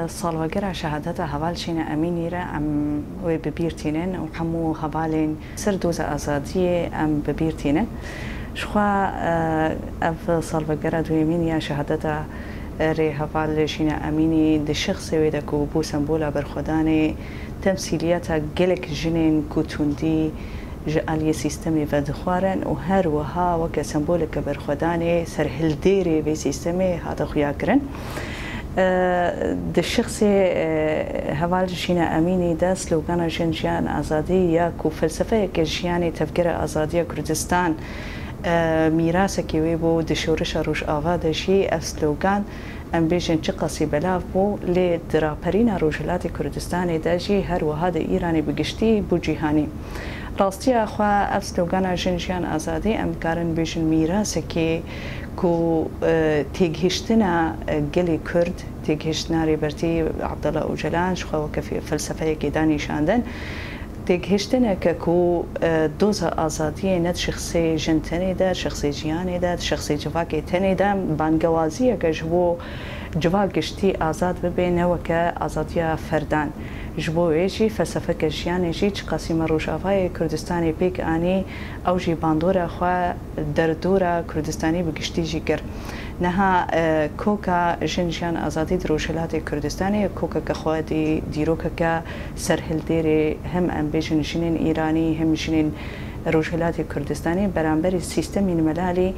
صالوغرا شهادتا هوالشين أمينيرا أم وببيرتينن وحمو هوالين سردوزة أزادية أم ببيرتينن شخوا أف صالوغرا دويمينيا شهادتا ري هوالشين أميني دي شخصي ويدكو بو سمبولا برخداني تمثيلياتا جلك جنين كوتوندي جالي سيستمي فدخوارن وهر وها وك سمبولك برخداني سر هلديري في سيستمي هذا خياكرن الشخصي هوالشينا أميني دا سلوغانا جنجيان أزادي ياكو فلسفة كجياني تفكير أزادية كردستان ميراثك ويبو دشورش روش آوادشي أسلوغان ام بیشن چه قصی بلاف بو لی دراپرین روجلات کردستان داجی هر وهاد ایرانی بگشتی بو جهانی راستی اخوا افسلوگان جنجیان آزادی ام کارن بیشن میراث که کو تیگهشتنا گلی کرد تیگهشتنا ریبرتی عبدالله اوجلان شخوا وکفی فلسفه که دانیشاندن تیگهشتنا که کو دوز آزادی ند شخصی جنتنی داد شخصی جیانی داد شخصی جواکی تنی داد بانگوازی که جبو جواکشتی آزاد ببینه و که آزادی فردان جبو ایجی فلسفه که جیانی جی چه قسم روشافای کردستانی پیک آنی او جی باندورا خوا دردورا کردستانی بگشتی جی گر نها کوکا جنجان آزادی دروشلات کردستانی کوکا کخوادی دیروکا که سرهل دیری هم ام بیجن جنین ایرانی هم جنین روشلات کردستانی برانبری سیستم الملالی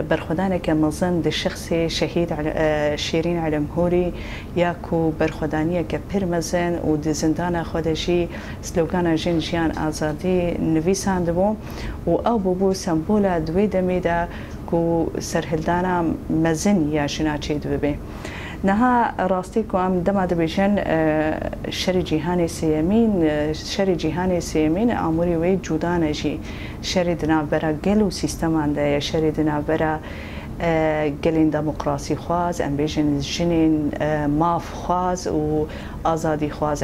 برخدانه که مزن ده شخص شهید شیرین علمهوری یا کو برخدانیه که پرمزن و ده زندان خودشی سلوگان جنجیان آزادی نویسانده بو و او بو سمبولا دوی دمیده کو سرهلدانا مزن یا شناچه دو ببه نها راستی کو ام دما دبیشن شر جهان سیمین اموری وی جودانه جی شر دنابرا گلو سیستمان ده شر دنابرا گلین دموکراسی خواز ام بیشن جنین ماف خواز و آزادی خواز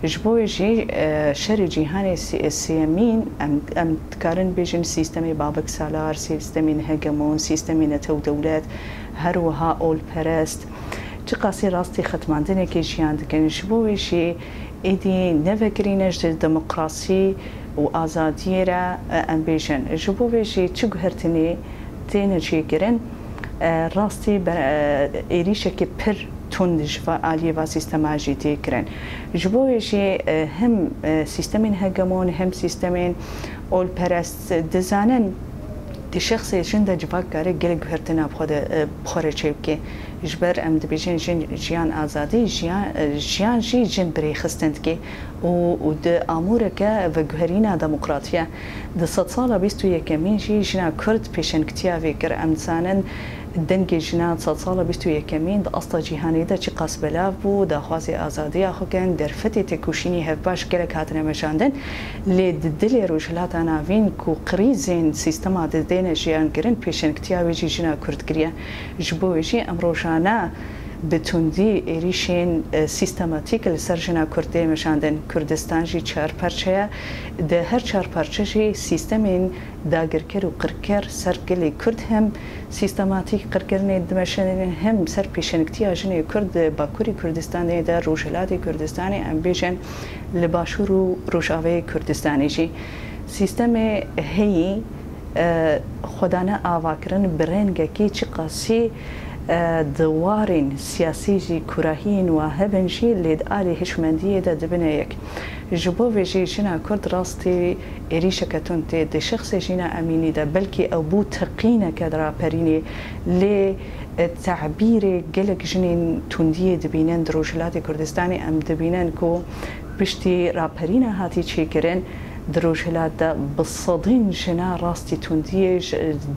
جبوی جی شر جهان سیمین ام کارن بیشن سیستمی بابک سالار سیستمی هگمون سیستمی نتو دولت هر وها اول پرست چه قصی راستی ختماندنه که جیان دکن جبویشی ایدی نفکرینش دموکراسی و آزادی را امبیشن جبویشی چه گهرتنی تینه چی کرن راستی ایریشه که پر تندش و عالیه و سیستم آجیتی کرن جبویشی هم سیستمین هگمون هم سیستمین اول پرست دزانن دی شخصی جنده جواب کاره گل گهرتنا بخوره چه که جبر ام دبیجن جیان آزادی جیان جی جن بری خستند که و د امور که و گهرینا دموکراتیا د 100 سال 21 مین جی جنا کرد پیشن کتیا وکر ام زانن دنگ جنا 100 سال 21 مین د اصل جهانی د چی قص بلاف بو د خوازی آزادی خو کن در فتی تکوشینی هفباش گله کاتنه مشاندن لی دل روجلات اناوین کو قریزین سیستم د دین جیان گرن پیشن کتیا وی جنا کرد گریه جبویشی امروشانه بتوندی ایریشین سیستماتیک لسرجنا کرده مشاندن کردستان جی چهار پرچه ده هر چهار پرچه جی سیستمین داگرکر و قرکر سر گلی کرد هم سیستماتیک قرکرنی دمشنین هم سر پیشنکتی آجنی کرد باکوری کردستانی ده روجلاتی کردستانی ام بیجن لباشور و روشاوه کردستانی جی سیستم هی خدانه آواکرن برنگکی چی قاسی دوارين سياسي كراهين وهبنجي لد آلي هشمندية دا دبنا يك جبو في جينا كرد راستي إريشة كتونتي دي شخص جينا أميني دا بلكي أو بو تقينة كدرا بريني لي تعبير جلك جنين توندية دبينان دروجلات كردستاني أم دبينان كو بشتي رابرينا هاتي تشيكرين دروجلات دا بالصدين جنا راستي توندية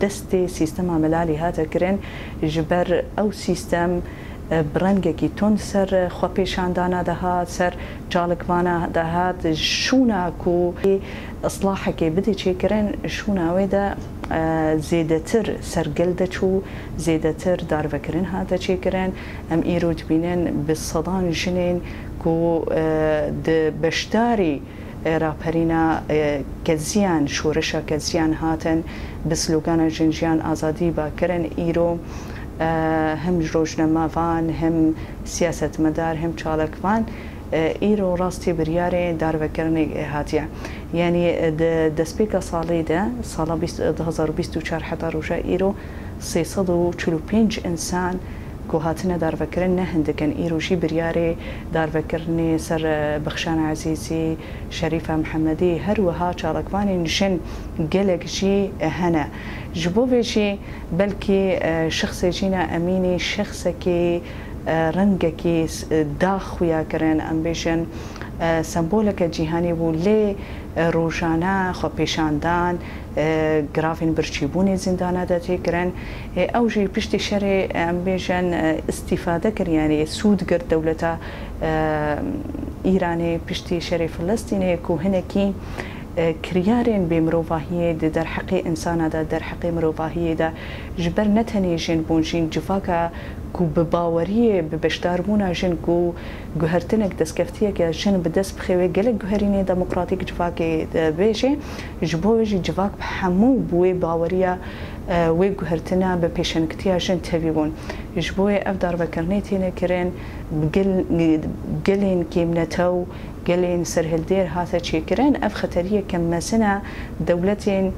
دستي سيستم عملالي هاتا كرين جبر أو سيستم برنگکی تون سر خوابیشاندانا دهات سر جالکوانا دهات شونا کو اصلاح که بده چه کرن شونا ویدا زیدتر سرگلده چو زیدتر دار وکرن هاتا چه کرن ام ایرود بینن بالصدان جنین کو د بشداری راپرینا کزیان شورشا کزیان هاتن بسلوگان جنجیان آزادی با کرن ایرو هم روجنامه‌وان هم سیاستمدار هم چالاکوان ایرو راستی بریاره داربکرنی هاتیه یعنی دسپیکا سالی ده سال 2024 حتی روزا ایرو 345 انسان كوهاتنا دارفكرن نهندكن إيروشي برياري دارفكرني سر بخشان عزيزي شريفة محمدي هروها شاركواني نشن قلق شي هنا جبوبي شي بلكي شخصي جينا أميني شخصكي رنگكي داخويا كرن أمبيشن سمبولك جيهاني بو لي روجانا خو پیشاندان گرافین برچیبونی زندانه داتی کرن او جی پشتی شری امبیجن استفاده کر یعنی سود کرد دولتا ایرانی پشتی شری فلسطینی کو هنکی كريارين بمروفاهية در حقي إنسان دا در حقي مروفاهية دا جبر نتني جن بونجين جفاكا كو بباورية ببشتاربونا جن كو جهرتنك دسكفتية كجن بدس بخوي قلق جهريني ديمقراطيك جفاكي بيجي جبوجي جفاك بحمو بوي باورية وي جهرتنا ببيشنكتيا جن تبيبون جبوي أفدار بكرنيتينا كرين قلين كيمنتو قالين سرهلدير هذا شيء كرين أف خطرية كم سنة دولتين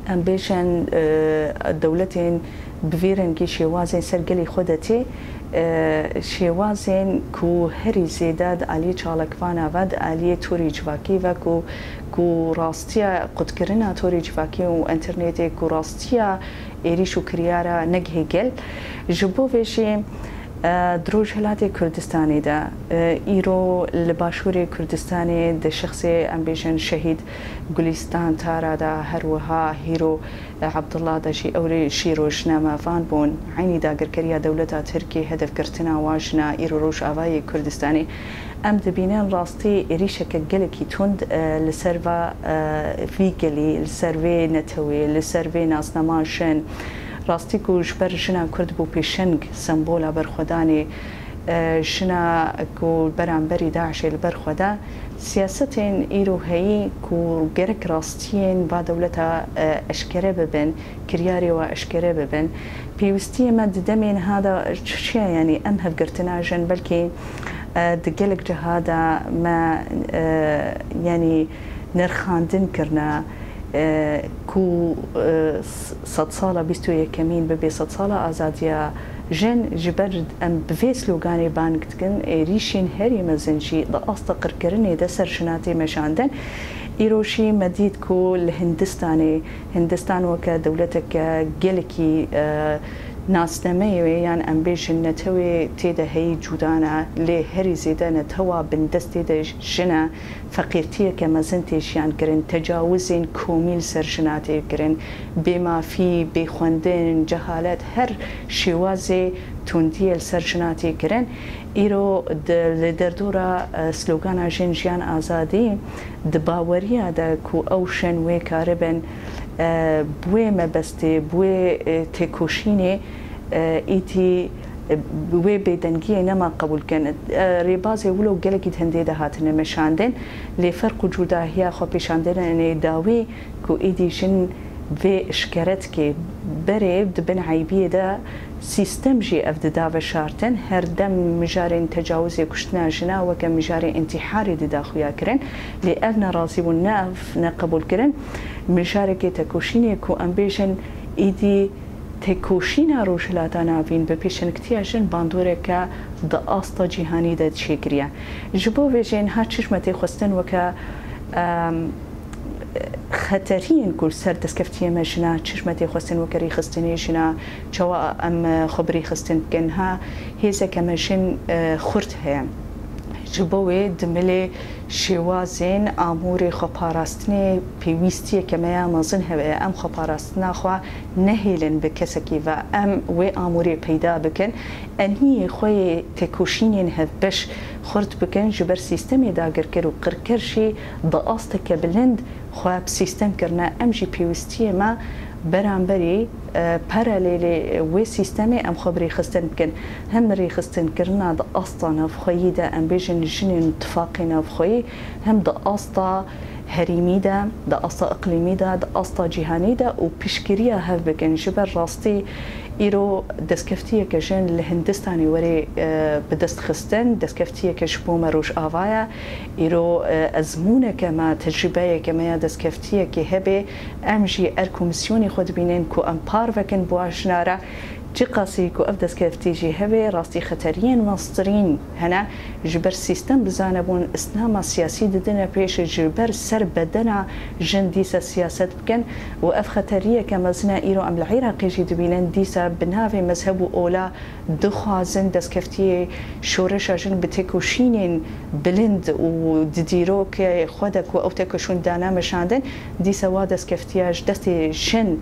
أمبيشن دولتين بفيرن كي شوازين سرقلي خدتي شوازين كو هري زيداد علي شالكفانا ود علي توري جواكي وكو كو راستيا قد كرنا توري جواكي وانترنتي كو راستيا إيريشو كريارا نجهي قل جبو فيشي دروج هلاتی کردستانی دا ایرو لباشوری کردستانی د شخصی امبیشن شهید گلیستان تارا دا هروها هیرو عبدالله دا شی اوری شیروش نامافان بون عینی دا گرکریا دولتا ترکی هدف کرتنا واجنا ایرو روش آوای کردستانی ام دبینان راستی ایریشک گلکی تند لسروا فیگلی لسروی نتوی لسروی ناسناماشن راستی کو جبر جنا کرد بو پیشنگ سمبولا برخدانی جنا کو برانبری داعش البرخدا سیاستین ایرو هی کو گرک راستین با دولتا اشکره ببن کریاری و اشکره ببن پیوستی ما دمین هذا شيء يعني ام هفقرتنا جن بلكي دقلق جهادا ما يعني نرخاندن كرنا كو صد صالة بيستو يكمين ببي صد صالة آزادية جن جبرد ام بفي سلوغاني بانكتكن ريشين هري مزنجي دا أصدقر كرني دا سرشناتي مشاندن إيروشي مديد كو الهندستاني هندستان وكا دولتك جلكي ناس نميوي يعني أمبيشن نتوي تيدا هي جودانا لي هري زيدا نتوا بندستي دا جنا فقيرتية كما زنتيش يعني كرن تجاوزين كوميل سرشناتي كرن بما في بخوندين جهالات هر شوازي توندية السرشناتي كرن إيرو لدردورا سلوغانا جنجيان آزادي دباوريا دا كو أوشن ويكاربن بوي مبستي بوي تكوشيني ايتي بوي بيدنجي نما قبول كانت ريبازي ولو قلقي تهنديدا هاتنا مشاندن لفرق وجودا هي خو بيشاندن اني داوي كو ايدي جن في اشكرتكي بريب دبن عيبيه دا سيستم جي اف داف شارتن هر دم مجارين تجاوزي كشتنا جنا وكم مجاري انتحاري داخويا كرن لأبنا راسي والناف نقبول كرن مجاركي تكوشيني كو امبيشن ايدي تكوشينا روشلاتا نافين ببيشن كتياشن باندوركا دا اسطا جيهاني دا تشيكريا جبو فيجين هاتشمتي خستن وكا خطرين كل سر دسكفتيه ماشنا چشمتي خستن وكري خستني شنا چوا ام خبري خستن كنها هيزا كماشن خرت هي جبوي دملي شوازين اموري خباراستني بيويستي كما مازن هبه ام خباراستنا خو نهيلن بكسكي و ام وي اموري پیدا بكن اني خوي تكوشينين هبش خرت بكن جبر سيستمي داگر كرو قركرشي ضاستك بلند خو سيستم كرنا ام جي بيويستي ما برانبري باراليلي وي سيستمي ام خبري خستن بكن هم ري خستن كرنا دا اصلا فخيدا ام بيجن جنين اتفاقنا فخي هم دا اصلا هريمي دا اصلا اقليمي دا اصلا جهاني دا و بشكريا هف بكن جبر راستي ایرو دستکفتیه که جن لهندستانی وری بدست خستن دستکفتیه که شبو مروش آوایا ایرو ازمونه که ما تجربه که ما دستکفتیه که هبه امجی ارکومسیونی خود بینن کو ام پار وکن بواشناره چی قاسی کو اف دستکفتیجی هبه راستی خطرین مصدرین هنا جبر سیستم بزانه بون اسنام سیاسی ددن پیش جبر سر بدنا جن دیسا سیاست بکن و اف خطریه که مزنا ایرو ام العراقی جی دبینن دیسا بناوی مذهب و اولا دخوازن دستکفتی شورش جن بتکوشینین بلند و ددیرو که خودک و او تکوشون دانا مشاندن دیسا وا دستکفتیاج دستی جن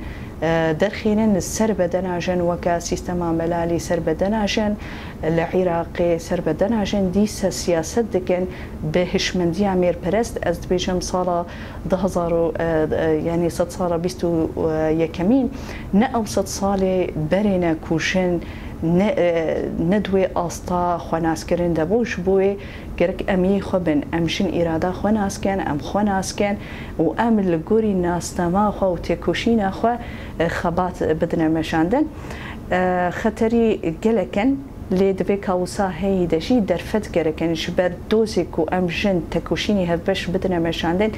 درخينن سر بدناجن وكا سيستما ملالي سر بدناجن العراقي سر بدناجن ديسا سياسة دكن بهشمندية مير برست از بيجم صالة 2000 يعني 6 صالة بيستو يكمين نأو 6 صالة برنا كوشن ندوي أستا خواناسكرين دبوش بوي گرک امی خوبن امشین اراده خو ناسکن ام خو ناسکن و ام لگوری ناستما خو و تکوشین خو خبات بدن مشاندن خطری گلکن لدوی کاوسا هی دشی درفت گرکن شبر دوزی کو ام جن تکوشینی هفبش بدن مشاندن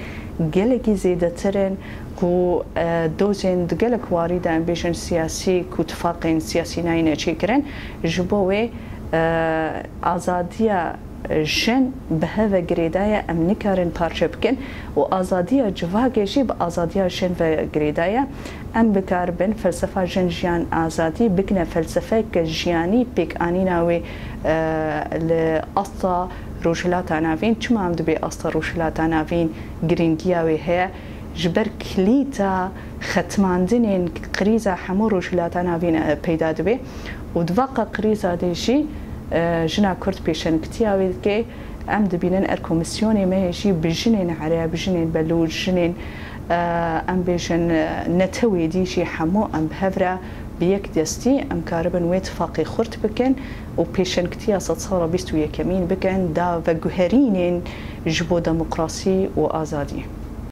گلکی زیده ترن کو دوزین دگلک وارد ام بیشن سیاسی کو اتفاقین سیاسی ناینه چی کرن جبوی آزادیا جن به هوا گریدای ام نکارن پارچه بکن و آزادی جواگشی به آزادی جن و گریدای ام بکار بن فلسفه جن جیان آزادی بکنه فلسفه که جیانی پیک آنی ناوی لأسطا روشلات ناوین چما هم دبی أسطا روشلات ناوین گرینگیاوی هیا جبر کلیتا ختماندنین قریزا همو روشلات ناوین پیدا دبی و دواقع قریزا دیشی جنا كرد بيشن كتياوي كي ام دبينن اركومسيوني ماشي بجنين عريا بجنين بلوج جنين ام بيشن نتوي ديشي حمو ام بهفرا بيك دستي ام كاربن واتفاقي خرت بكن و بيشن كتيا صار بيستو يكمين بكن دا وجهرين جبو ديمقراطي وازادي